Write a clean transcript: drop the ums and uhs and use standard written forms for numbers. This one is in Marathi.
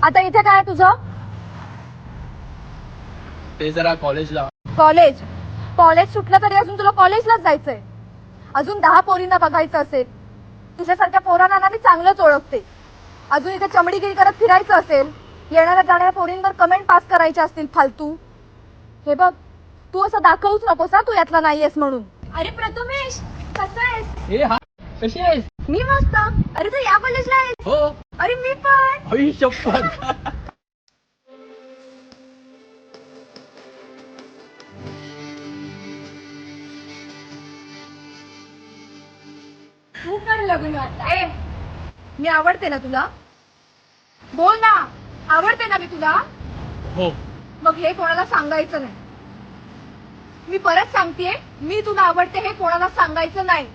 आता इथे काय आहे तुझं? ते जरा कॉलेजला. कॉलेज? कॉलेज सुटलं तरी अजून तुला कॉलेजलाच जायचंय. अजून 10 पोरींना बघायचं असेल. तुझ्यासारख्या पोरांना ना मी चांगलंच ओळखते. अजून इथे चमडीगिरी करत फिरायचं असेल, येणाऱ्या जाणाऱ्या पोरींवर कमेंट पास करायचे असतील फालतू. हे बघ, तू असं दाखवूच नकोस तू यातला नाहीयेस म्हणून. अरे प्रथमेश, कसा आहेस? ए हा, कशी आहेस? मी मस्त. अरे तू या कॉलेजला आहेस? हो. अरे मी पण. आई शपथ. तू पण लग्न आता. ए, मी आवडते ना तुला? बोल ना, आवडते ना मी तुला? हो. मग हे कोणाला सांगायचं नाही. मी परत सांगतेय, मी तुला आवडते हे कोणाला सांगायचं नाही.